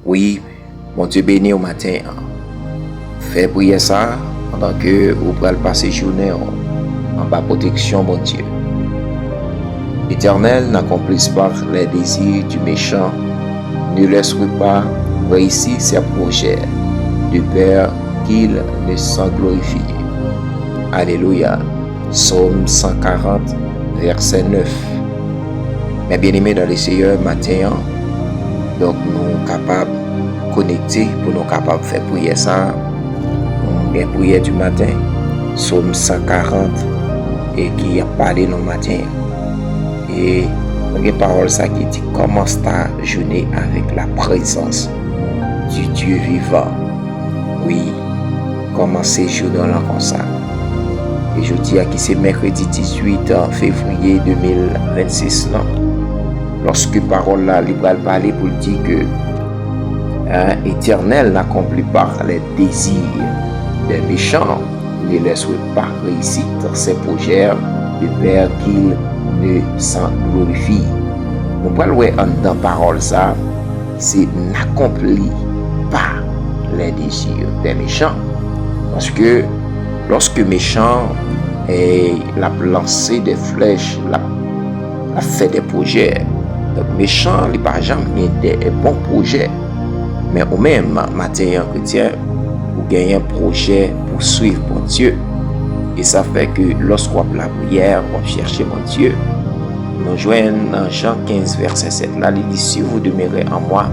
Oui, mon Dieu béni au matin. Fais prier ça pendant que vous pouvez passer journée en bas protection, mon Dieu. L'Éternel n'accomplisse pas les désirs du méchant, ne laisserait pas réussir ses projets, de peur qu'il ne s'en glorifie. Alléluia. Psaume 140, verset 9. Mes bien-aimés dans le Seigneur, matin, donc nous sommes capables de connecter pour nous capables de faire prier ça. Bien prière du matin, Psaume 140, et qui a parlé le matin. Et il y a une parole ça qui dit commence ta journée avec la présence du Dieu vivant. Oui, commencez journée là comme ça. Et je dis à qui c'est mercredi 18 février 2026 là. Lorsque parole là, il va parler pour dire que Éternel n'accomplit pas les désirs des méchants, ne laisse pas réussir ses projets de peur qu'il ne s'en glorifie. Nous parlons dans parole ça, c'est n'accomplit pas les désirs des méchants. Parce que lorsque méchant l'a lancé des flèches, l'a fait des projets, donc méchant, il n'a pas jamais des bons projets. Mais au même matin chrétien, vous gagnez un projet pour suivre mon Dieu. Et ça fait que lorsqu'on a la prière, on cherche mon Dieu. Nous joignons dans Jean 15, verset 7. Là, il dit, si vous demeurez en moi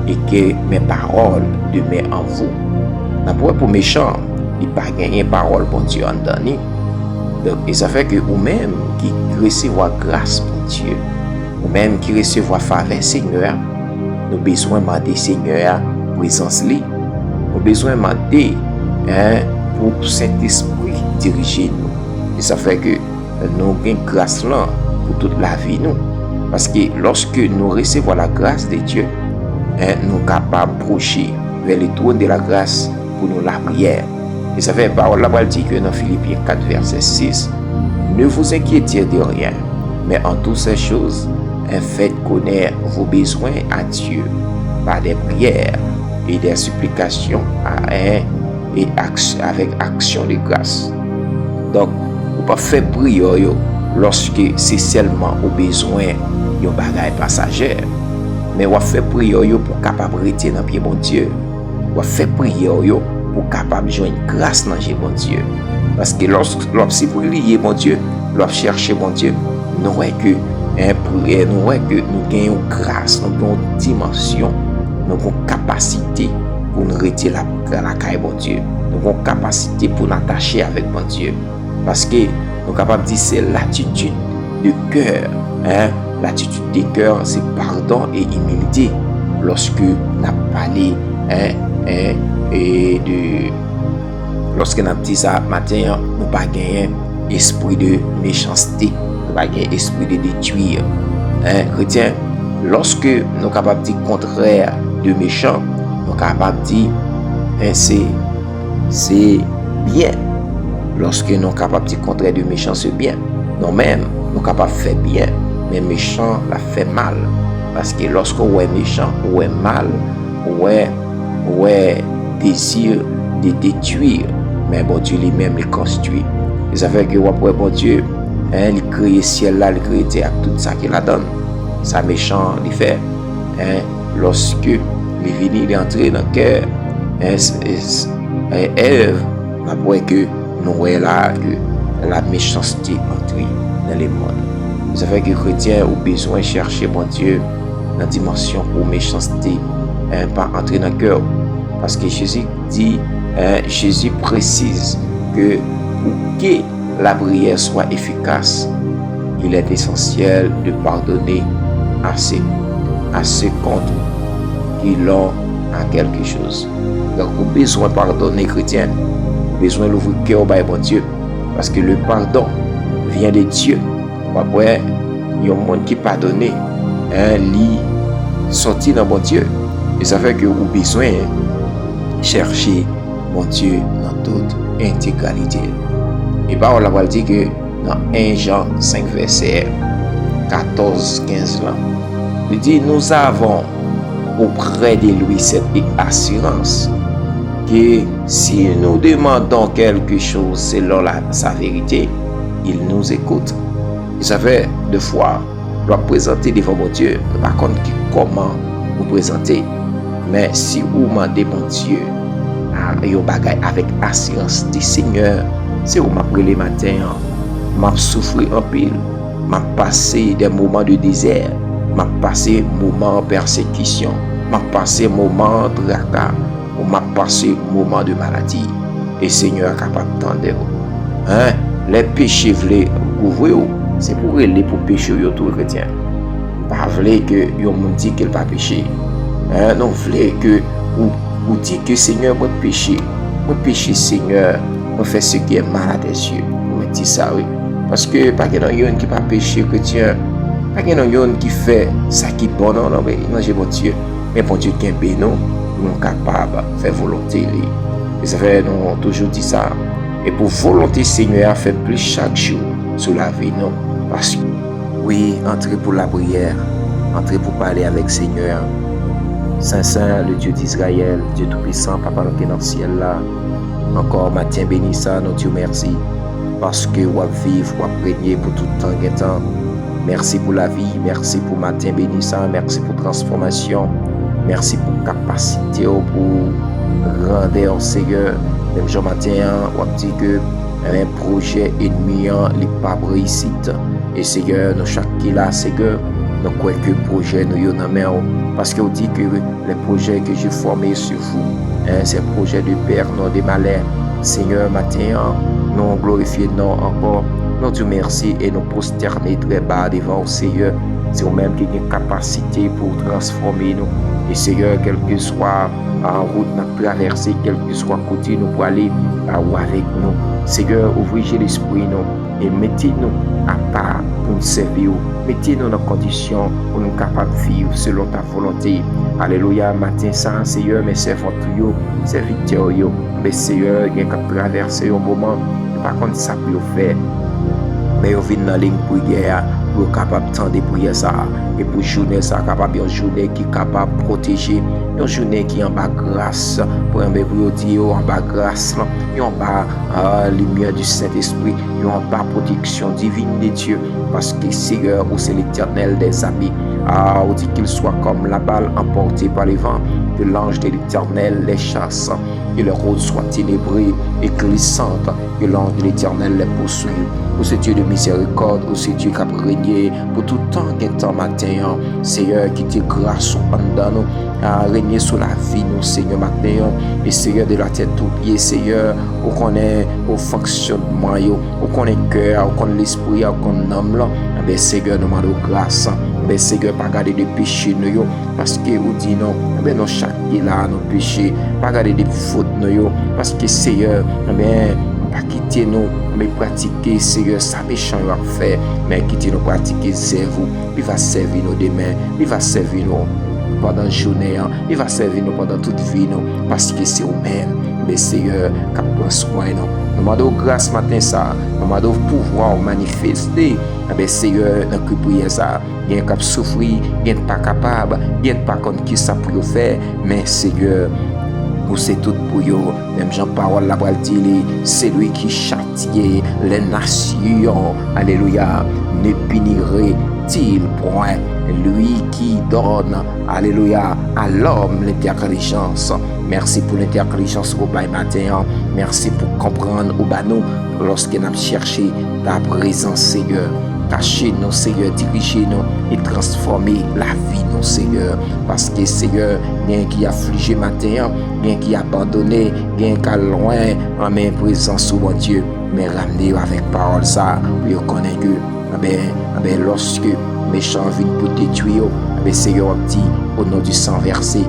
et que mes paroles demeurent en vous. N'importe pour méchant, il n'a pas gagné parole pour Dieu en dernier. Donc, et ça fait que vous-même qui recevez grâce pour Dieu, vous-même qui recevez faveur Seigneur, nous avons besoin de demander Seigneur présence li. Nous avons besoin de demander pour Saint-Esprit diriger nous. Et ça fait que nous avons une grâce là pour toute la vie nous. Parce que lorsque nous recevons la grâce de Dieu, nous sommes capables d'approcher vers le trône de la grâce pour nous la prière. Et ça fait parole là dit que dans Philippiens 4 verset 6, ne vous inquiétez de rien, mais en toutes ces choses, faites connaître vos besoins à Dieu par des prières et des supplications et avec action de grâce. Donc, vous ne pouvez pas faire prière lorsque c'est seulement au besoin de bagages passagers, mais vous faites prière pour capable rester dans pied bon Dieu. Vous faites prière pour capable joindre grâce dans mon Dieu. Parce que lorsque vous priez mon Dieu, lorsque vous cherchez mon Dieu, nous voyons que nous gagnons grâce, nous avons une dimension, nous avons une capacité pour nous retirer la caille bon Dieu. Nous avons une capacité pour nous attacher avec mon Dieu. Parce que nous sommes capables de dire c'est l'attitude de cœur. L'attitude de cœur, c'est pardon et humilité. Lorsque nous avons parlé lorsque nous avons dit ça matin, nous n'avons pas gagné esprit de méchanceté. Pas un esprit de détruire. Chrétien, lorsque nous sommes capables de dire contraire de méchant, nous sommes capables de dire c'est bien. Lorsque nous sommes capables de dire contraire de méchant, c'est bien. Nous-mêmes, nous sommes capables de faire bien, mais méchant la fait mal. Parce que lorsque on est méchant, on est mal, on est désir de détruire, mais bon Dieu lui-même les construit. Et ça fait que bon Dieu, il crée le ciel là, il crée terre, tout ça qu'il a donné. Ça méchant, il fait. Lorsque il est venu, il est entré dans le cœur. Ève, après que nous voyons là que la méchanceté entre dans le monde. Ça fait que les chrétiens ont besoin de chercher mon Dieu dans la dimension où méchanceté pas entrer dans le cœur. Parce que Jésus dit, Jésus précise que pour que la prière soit efficace, il est essentiel de pardonner à ceux contre qui l'ont à quelque chose. Donc, vous avez besoin de pardonner, chrétien. Vous avez besoin d'ouvrir le cœur au bon Dieu. Parce que le pardon vient de Dieu. Après, il y a un monde qui pardonne, lui sorti dans bon Dieu. Et ça fait que vous avez besoin de chercher mon Dieu dans toute intégralité. Et parole la parole dit que dans 1 Jean 5 verset 14-15 là, il dit nous avons auprès de lui cette assurance que si nous demandons quelque chose selon sa vérité, il nous écoute. Et ça fait deux fois, on doit présenter devant mon Dieu. Par contre, comment vous présenter? Mais si vous demandez mon Dieu, un bagay avec assurance du Seigneur, c'est où m'après les matins, m'a souffert en pile, m'a passé des moments de désert, m'a passé moments de persécution, m'a passé moments de tracas, m'a passé moments de maladie. Et Seigneur est capable d'entendre. Hein? Les péchés voulaient ouvrir, c'est pour aller pour pécher tout chrétien. Pas voulez que yon moun dit qu'il pas péché. Non voulez que ou dit que Seigneur moi péché Seigneur, moi fait ce qui est mal à tes yeux. On me dit ça oui. Parce que pas que non yon qui pas péché chrétien, pas que non yon qui fait ça qui bon non mais non j'ai bon Dieu. Mais bon Dieu qui est béni, nous capable faire volonté lui. Et ça fait nous toujours dit ça. Et pour volonté Seigneur fait plus chaque jour sur la vie non parce que oui, entrez pour la prière, entrez pour parler avec Seigneur. Saint, le Dieu d'Israël, Dieu Tout-Puissant, Papa qui est dans le ciel là. Encore matin béni ça, nous Dieu merci. Parce que vous vivre, vous régner pour tout le temps et temps. Merci pour la vie, merci pour matin béni ça, merci pour transformation. Merci pour capacité, pour rendre Seigneur. Même jour matin, on dit que un projet ennemi n'est pas réussite. Et Seigneur, nous chaque qui là, Seigneur, nous croyons que le projet nous y en main. Parce qu'on dit que les projets que j'ai formés sur vous, c'est un projet de père, non de malheur. Seigneur, matin, nous glorifions non encore. Nous te merci et nous prosterner très bas devant le Seigneur. C'est vous-même qui avez une capacité pour transformer nous. Et Seigneur, quel que soit en route nous traverser, quel que soit côté nous pour aller avec nous. Seigneur, ouvrez l'esprit nous et mettez-nous à part pour nous servir. Mettez-nous dans conditions pour nous capables de vivre selon ta volonté. Alléluia, matin ça, Seigneur, mes serviteurs, serviteurs, mais Seigneur, il y a qu'à traverser un moment, par contre, ça peut faire. Mais on vient dans la ligne pour guerre, pour capable de tendre prière ça, et pour journée ça, capable une journée qui est capable de protéger, une journée qui est en bas grâce, pour dire en bas grâce, en bas lumière du Saint-Esprit, en bas protection divine de Dieu, parce que Seigneur, c'est l'Éternel des amis. On dit qu'il soit comme la balle emportée par les vents, que l'ange de l'Éternel les chasse, que les routes soient ténébrées et glissantes, que l'ange de l'Éternel les poursuive. Pour ce Dieu de miséricorde, pour ce Dieu qui a régné pour tout temps qu'un temps matin, Seigneur, qui te grâce pendant nous, à régner sur la vie, nous, Seigneur, matin, et Seigneur, de la tête aux pieds, Seigneur, on connaît au fonctionnement, on connaît cœur, on connaît l'esprit, on connaît l'âme, là, mais Seigneur, nous demandons grâce, mais Seigneur, pas garder de péché, nous, parce que vous dit non, mais non, chaque qui là, nos péchés, pas garder des fautes, nous, parce que Seigneur, mais pas quitter nous, mais pratiquer, Seigneur, ça méchant va faire, mais quitter nous pratiquer, c'est vous, il va servir nous demain, il va servir nous pendant la journée, il va servir nous pendant toute vie, nous, parce que c'est vous-même, mais Seigneur, qui prend soin nous. Nous demandons grâce matin ça, nous demandons pouvoir manifester, mais Seigneur, dans la prière ça, il y a un qui souffrir, il y a pas capable, il y a pas contre qui ça peut faire, mais Seigneur, vous c'est tout pour vous. Même Jean-Parole la dit, c'est lui qui châtie les nations. Alléluia. Ne punirait-il point lui qui donne, alléluia, à l'homme l'intelligence. Merci pour l'intelligence au bail matin. Merci pour comprendre au banou lorsqu'on a cherché ta présence, Seigneur. Cachez-nous, Seigneur, dirigez-nous et transformez la vie, nous, Seigneur. Parce que, Seigneur, il y a qui a affligé matin, il y a qui a abandonné, il y a qui a loin en main présence, mon Dieu. Mais ramenez avec parole ça, pour connaître que, lorsque méchant vient pour détruire, Seigneur, dit au nom du sang versé,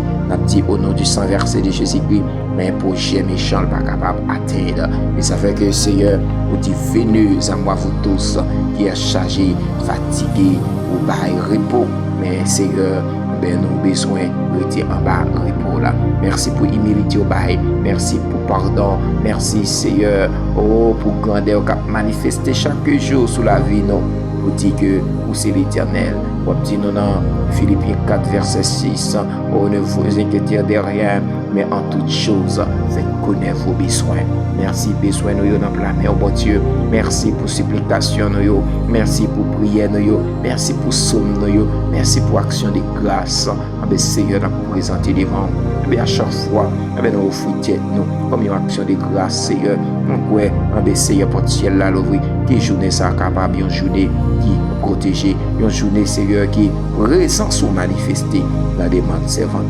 dit au nom du sang versé de Jésus-Christ, mais un projet méchant pas capable d'atteindre. Et ça fait que Seigneur, vous dites, venez à moi vous tous qui êtes chargés, fatigués, ou bail repos. Mais Seigneur, nous avons besoin de rester en bas repos là. Merci pour humilité au bail. Merci pour pardon. Merci Seigneur, pour grandeur qui manifester chaque jour sous la vie nous. Vous dites que vous c'est l'Éternel. Vous dites nous dans Philippiens 4, verset 6, oh, ne vous inquiétez de rien, mais en toutes choses, faites connaître vos besoins. Merci, besoin nous dans la main, bon Dieu. Merci pour supplication nous, merci pour prière nous, merci pour somme nous, merci pour action de grâce. Seigneur, nous présenter devant. À chaque fois, nous offrons nous comme une action de grâce, Seigneur. Nous Seigneur, pour ciel là, l'ouvrir, qui journée ça capable, une journée qui protégée, une journée, Seigneur, qui présence ou manifestée dans des demandes servantes,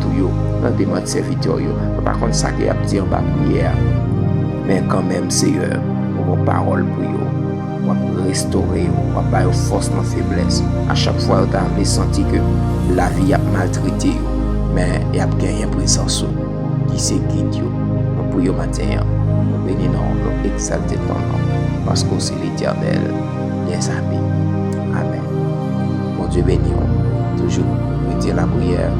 dans des demandes serviteurs. Par contre, ça qui a dit en bas prière. Mais quand même, Seigneur, vos paroles pour vous, pour restaurer, pour pas une force dans faiblesse. À chaque fois, vous avez senti que la vie a maltraité, mais il y a gagné présence qui s'est guidé. Nous prions matin, nous bénissons, nous exaltons ton nom, parce que c'est l'Éternel, les amis. Amen. Mon Dieu béni, toujours, retiens la prière.